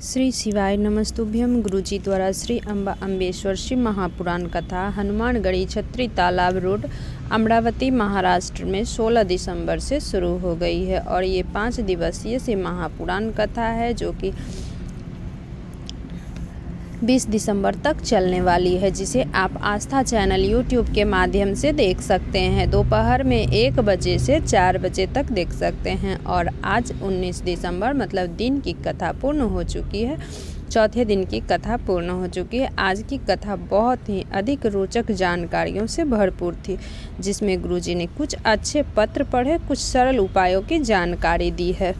श्री शिवाय नमस्तुभ्यम। गुरुजी द्वारा श्री अम्बा अम्बेश्वर शिव महापुराण कथा हनुमानगढ़ी छत्री तालाब रोड अमरावती महाराष्ट्र में 16 दिसंबर से शुरू हो गई है और ये 5 दिवसीय शिव महापुराण कथा है जो कि 20 दिसंबर तक चलने वाली है, जिसे आप आस्था चैनल यूट्यूब के माध्यम से देख सकते हैं। दोपहर में 1 बजे से 4 बजे तक देख सकते हैं और आज 19 दिसंबर मतलब दिन की कथा पूर्ण हो चुकी है। चौथे दिन की कथा पूर्ण हो चुकी है। आज की कथा बहुत ही अधिक रोचक जानकारियों से भरपूर थी, जिसमें गुरुजी ने कुछ अच्छे पत्र पढ़े, कुछ सरल उपायों की जानकारी दी है।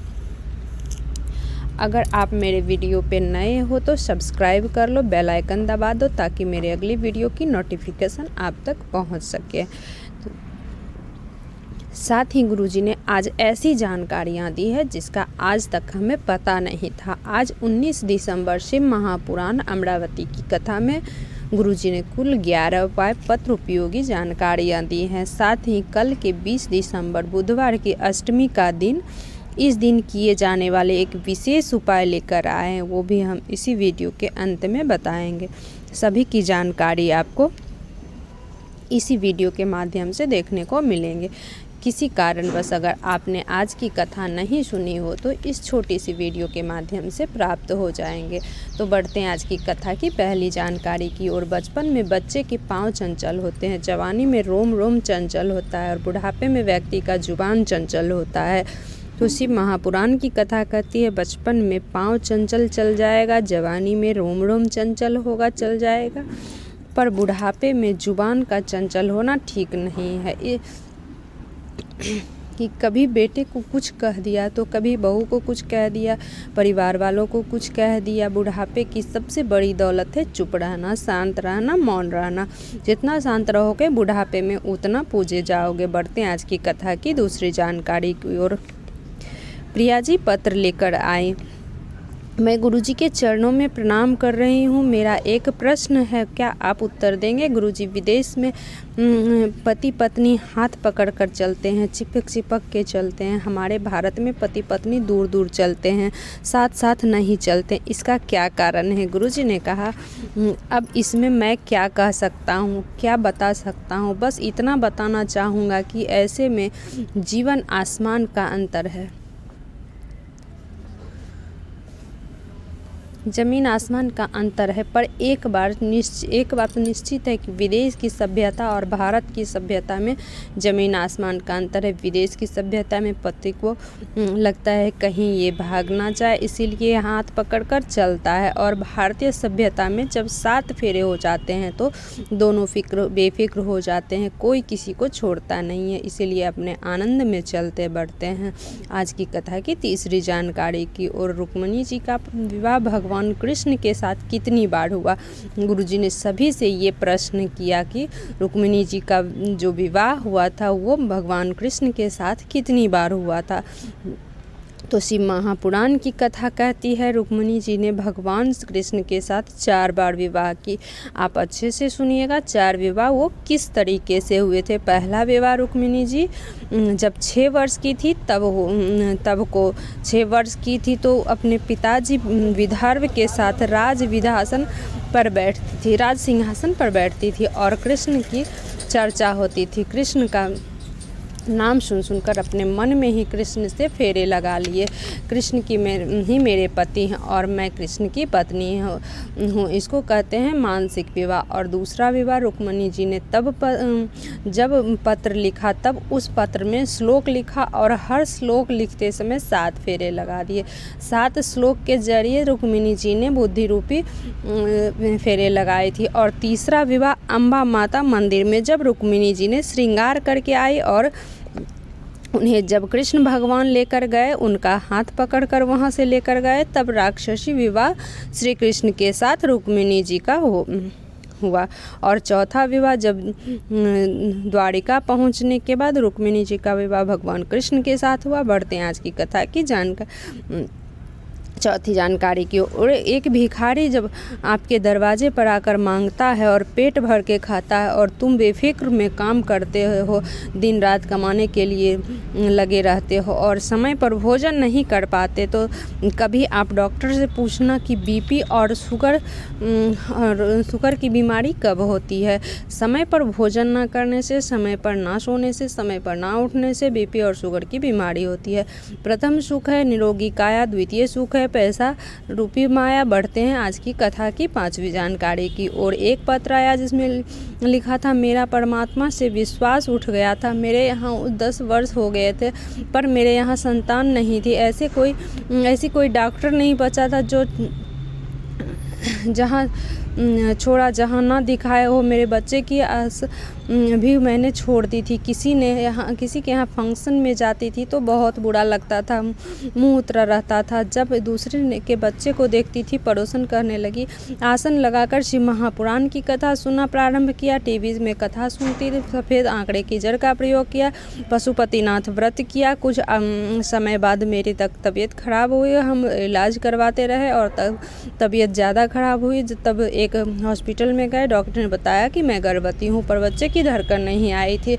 अगर आप मेरे वीडियो पे नए हो तो सब्सक्राइब कर लो, बेल आइकन दबा दो ताकि मेरे अगली वीडियो की नोटिफिकेशन आप तक पहुंच सके। तो साथ ही गुरुजी ने आज ऐसी जानकारियां दी है जिसका आज तक हमें पता नहीं था। आज 19 दिसंबर शिव महापुराण अमरावती की कथा में गुरुजी ने कुल 11 उपाय पत्र उपयोगी जानकारियाँ दी हैं। साथ ही कल के 20 दिसंबर बुधवार की अष्टमी का दिन, इस दिन किए जाने वाले एक विशेष उपाय लेकर आए हैं, वो भी हम इसी वीडियो के अंत में बताएंगे। सभी की जानकारी आपको इसी वीडियो के माध्यम से देखने को मिलेंगे। किसी कारणवश अगर आपने आज की कथा नहीं सुनी हो तो इस छोटी सी वीडियो के माध्यम से प्राप्त हो जाएंगे। तो बढ़ते हैं आज की कथा की पहली जानकारी की ओर। बचपन में बच्चे के पाँव चंचल होते हैं, जवानी में रोम रोम चंचल होता है और बुढ़ापे में व्यक्ति का जुबान चंचल होता है। तो शिव महापुराण की कथा कहती है बचपन में पाँव चंचल चल जाएगा, जवानी में रोम रोम चंचल होगा चल जाएगा, पर बुढ़ापे में जुबान का चंचल होना ठीक नहीं है। कि कभी बेटे को कुछ कह दिया तो कभी बहू को कुछ कह दिया, परिवार वालों को कुछ कह दिया। बुढ़ापे की सबसे बड़ी दौलत है चुप रहना, शांत रहना, मौन रहना। जितना शांत रहोगे बुढ़ापे में उतना पूजे जाओगे। बढ़ते हैं आज की कथा की दूसरी जानकारी की ओर। प्रिया जी पत्र लेकर आए। मैं गुरुजी के चरणों में प्रणाम कर रही हूँ। मेरा एक प्रश्न है, क्या आप उत्तर देंगे? गुरुजी, विदेश में पति पत्नी हाथ पकड़कर चलते हैं, चिपक चिपक के चलते हैं। हमारे भारत में पति पत्नी दूर दूर चलते हैं, साथ साथ नहीं चलते। इसका क्या कारण है? गुरुजी ने कहा, अब इसमें मैं क्या कह सकता हूँ, क्या बता सकता हूँ? बस इतना बताना चाहूँगा कि ऐसे में जीवन आसमान का अंतर है, ज़मीन आसमान का अंतर है। पर एक बात तो निश्चित है कि विदेश की सभ्यता और भारत की सभ्यता में ज़मीन आसमान का अंतर है। विदेश की सभ्यता में पति को लगता है कहीं ये भाग ना जाए, इसीलिए हाथ पकड़कर चलता है, और भारतीय सभ्यता में जब 7 फेरे हो जाते हैं तो दोनों बेफिक्र हो जाते हैं, कोई किसी को छोड़ता नहीं है, इसीलिए अपने आनंद में चलते बढ़ते हैं। आज की कथा की तीसरी जानकारी की ओर। रुक्मिणी जी का विवाह भगवान कृष्ण के साथ कितनी बार हुआ? गुरुजी ने सभी से ये प्रश्न किया कि रुक्मिणी जी का जो विवाह हुआ था वो भगवान कृष्ण के साथ कितनी बार हुआ था। तो शिव महापुराण की कथा कहती है रुक्मिणी जी ने भगवान कृष्ण के साथ 4 बार विवाह की। आप अच्छे से सुनिएगा, 4 विवाह वो किस तरीके से हुए थे। पहला विवाह रुक्मिणी जी जब 6 वर्ष की थी तब को 6 वर्ष की थी तो अपने पिताजी विदर्भ के साथ राज सिंहासन पर बैठती थी और कृष्ण की चर्चा होती थी। कृष्ण का नाम सुनकर अपने मन में ही कृष्ण से फेरे लगा लिए। कृष्ण की ही मेरे पति हैं और मैं कृष्ण की पत्नी हूँ। इसको कहते हैं मानसिक विवाह। और दूसरा विवाह रुक्मिणी जी ने जब पत्र लिखा तब उस पत्र में श्लोक लिखा और हर श्लोक लिखते समय 7 फेरे लगा दिए। 7 श्लोक के जरिए रुक्मिणी जी ने बुद्धि रूपी फेरे लगाई थी। और तीसरा विवाह अम्बा माता मंदिर में जब रुक्मिणी जी ने श्रृंगार करके आई और उन्हें जब कृष्ण भगवान लेकर गए, उनका हाथ पकड़कर वहां से लेकर गए, तब राक्षसी विवाह श्री कृष्ण के साथ रुक्मिणी जी का हुआ। और चौथा विवाह जब द्वारिका पहुंचने के बाद रुक्मिणी जी का विवाह भगवान कृष्ण के साथ हुआ। बढ़ते हैं आज की कथा की जानकारी। चौथी जानकारी की ओर, एक भिखारी जब आपके दरवाजे पर आकर मांगता है और पेट भर के खाता है और तुम बेफिक्र में काम करते हो, दिन रात कमाने के लिए लगे रहते हो और समय पर भोजन नहीं कर पाते, तो कभी आप डॉक्टर से पूछना कि बीपी और शुगर की बीमारी कब होती है। समय पर भोजन ना करने से, समय पर ना सोने से, समय पर ना उठने से बीपी और शुगर की बीमारी होती है। प्रथम सुख है निरोगी काया, द्वितीय सुख है पैसा रूपी माया। बढ़ते हैं आज की कथा की 5वीं जानकारी की ओर। एक पत्र आया जिसमें लिखा था, मेरा परमात्मा से विश्वास उठ गया था। मेरे यहाँ 10 वर्ष हो गए थे पर मेरे यहाँ संतान नहीं थी। ऐसी कोई डॉक्टर नहीं बचा था जो जहाँ छोड़ा जहाँ ना दिखाए हो। मेरे बच्चे की आस भी मैंने छोड़ दी थी। किसी के यहाँ फंक्शन में जाती थी तो बहुत बुरा लगता था, मुंह उतरा रहता था। जब दूसरे के बच्चे को देखती थी पड़ोसन करने लगी। आसन लगाकर शिव महापुराण की कथा सुनना प्रारंभ किया। टीवी में कथा सुनती, सफ़ेद आंकड़े की जड़ का प्रयोग किया, पशुपतिनाथ व्रत किया। कुछ समय बाद मेरी तबीयत खराब हुई। हम इलाज करवाते रहे और तब तबीयत ज़्यादा खराब हुई। तब एक हॉस्पिटल में गए। डॉक्टर ने बताया कि मैं गर्भवती हूँ पर बच्चे की धड़कन नहीं आई थी।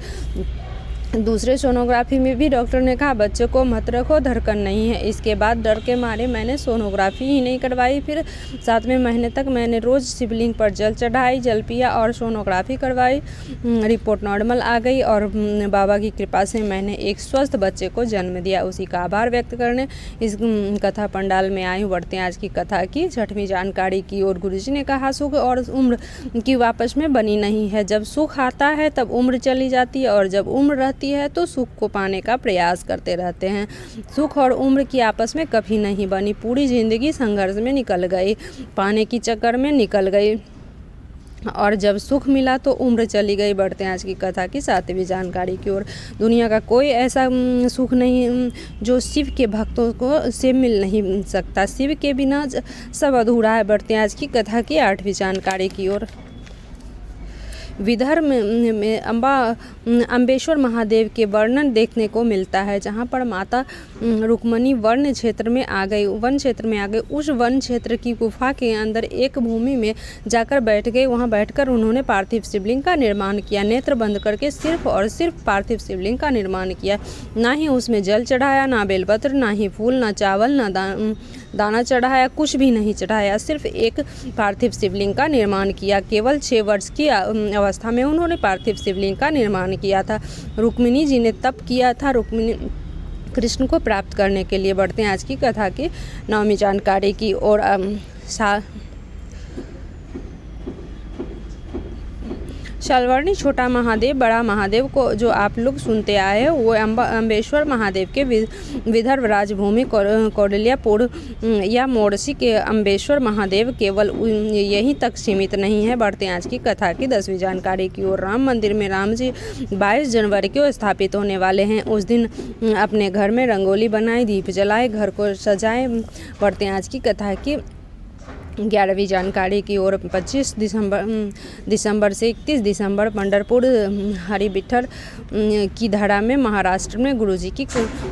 दूसरे सोनोग्राफी में भी डॉक्टर ने कहा बच्चे को मत रखो, धड़कन नहीं है। इसके बाद डर के मारे मैंने सोनोग्राफी ही नहीं करवाई। फिर 7वें महीने तक मैंने रोज़ शिवलिंग पर जल चढ़ाई, जल पिया और सोनोग्राफी करवाई। रिपोर्ट नॉर्मल आ गई और बाबा की कृपा से मैंने एक स्वस्थ बच्चे को जन्म दिया। उसी का आभार व्यक्त करने इस कथा पंडाल में आई। बढ़ते हैं आज की कथा की 6वीं जानकारी की ओर। गुरुजी ने कहा, सुख और उम्र की आपस में बनी नहीं है। जब सुख आता है तब उम्र चली जाती है और जब उम्र रहती है तो सुख को पाने का प्रयास करते रहते हैं। सुख और उम्र की आपस में कभी नहीं बनी। पूरी जिंदगी संघर्ष में निकल गई, पाने की चक्कर में निकल गई और जब सुख मिला तो उम्र चली गई। बढ़ते हैं आज की कथा की 7वीं जानकारी की ओर। दुनिया का कोई ऐसा सुख नहीं जो शिव के भक्तों को से मिल नहीं सकता। शिव के बिना सब अधूरा है। बढ़ते हैं आज की कथा की 8वीं जानकारी की ओर। विदर्भ में अम्बेश्वर महादेव के वर्णन देखने को मिलता है, जहाँ पर माता रुक्मणी वन क्षेत्र में आ गई। उस वन क्षेत्र की गुफा के अंदर एक भूमि में जाकर बैठ गए। वहाँ बैठकर उन्होंने पार्थिव शिवलिंग का निर्माण किया। नेत्र बंद करके सिर्फ और सिर्फ पार्थिव शिवलिंग का निर्माण किया। ना ही उसमें जल चढ़ाया, ना बेलपत्र, ना ही फूल, ना चावल, ना दाना चढ़ाया, कुछ भी नहीं चढ़ाया। सिर्फ एक पार्थिव शिवलिंग का निर्माण किया। केवल 6 वर्ष की अवस्था में उन्होंने पार्थिव शिवलिंग का निर्माण किया था। रुक्मिणी जी ने तप किया था रुक्मिणी कृष्ण को प्राप्त करने के लिए। बढ़ते हैं आज की कथा की 9वीं जानकारी की ओर। शालवर्णी छोटा महादेव, बड़ा महादेव को जो आप लोग सुनते आए हैं वो अम्बेश्वर महादेव के विदर्भ राजभूमि कौडल्यापुर या मोरसी के अम्बेश्वर महादेव केवल यहीं तक सीमित नहीं है। बढ़ते हैं आज की कथा की 10वीं जानकारी की ओर। राम मंदिर में राम जी 22 जनवरी को स्थापित होने वाले हैं। उस दिन अपने घर में रंगोली बनाए, दीप जलाए, घर को सजाएं। बढ़ते हैं आज की कथा की 11वीं जानकारी की ओर। 25 दिसंबर से 31 दिसंबर पंढरपुर हरि विठल की धरा में महाराष्ट्र में गुरुजी की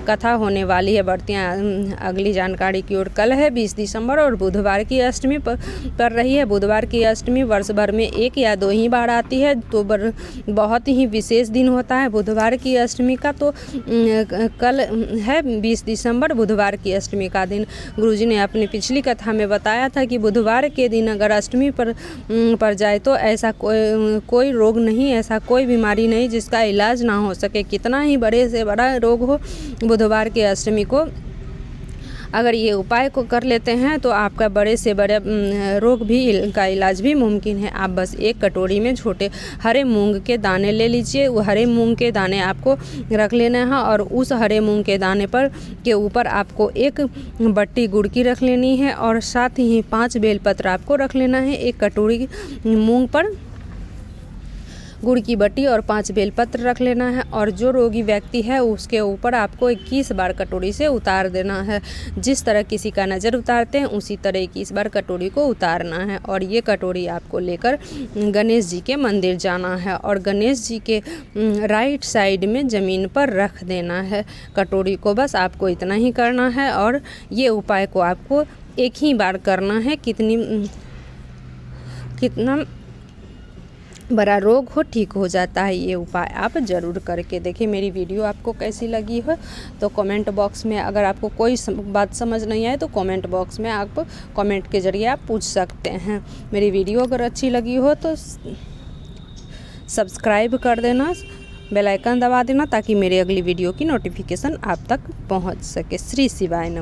कथा होने वाली है। बढ़ते हैं अगली जानकारी की ओर। कल है 20 दिसंबर और बुधवार की अष्टमी पर रही है। बुधवार की अष्टमी वर्ष भर में 1 या 2 ही बार आती है, तो बहुत ही विशेष दिन होता है बुधवार की अष्टमी का। तो कल है 20 दिसंबर, बुधवार की अष्टमी का दिन। गुरुजी ने अपनी पिछली कथा में बताया था कि बुधवार के दिन अगर अष्टमी पर जाए तो ऐसा कोई रोग नहीं, ऐसा कोई बीमारी नहीं जिसका इलाज ना हो सके। कितना ही बड़े से बड़ा रोग हो, बुधवार के अष्टमी को अगर ये उपाय को कर लेते हैं तो आपका बड़े से बड़े रोग भी का इलाज भी मुमकिन है। आप बस एक कटोरी में छोटे हरे मूंग के दाने ले लीजिए। वो हरे मूंग के दाने आपको रख लेना है और उस हरे मूंग के दाने के ऊपर आपको एक बट्टी गुड़ की रख लेनी है और साथ ही 5 बेलपत्र आपको रख लेना है एक कटोरी मूंग पर। गुड़ की बट्टी और 5 बेलपत्र रख लेना है और जो रोगी व्यक्ति है उसके ऊपर आपको 21 बार कटोरी से उतार देना है। जिस तरह किसी का नज़र उतारते हैं उसी तरह 21 बार कटोरी को उतारना है और ये कटोरी आपको लेकर गणेश जी के मंदिर जाना है और गणेश जी के राइट साइड में ज़मीन पर रख देना है कटोरी को। बस आपको इतना ही करना है और ये उपाय को आपको एक ही बार करना है। कितना बड़ा रोग हो ठीक हो जाता है। ये उपाय आप ज़रूर करके देखिए। मेरी वीडियो आपको कैसी लगी हो तो कमेंट बॉक्स में, अगर आपको कोई बात समझ नहीं आए तो कमेंट बॉक्स में आप कमेंट के ज़रिए आप पूछ सकते हैं। मेरी वीडियो अगर अच्छी लगी हो तो सब्सक्राइब कर देना, बेल आइकन दबा देना ताकि मेरी अगली वीडियो की नोटिफिकेशन आप तक पहुंच सके। श्री शिवाय नमः।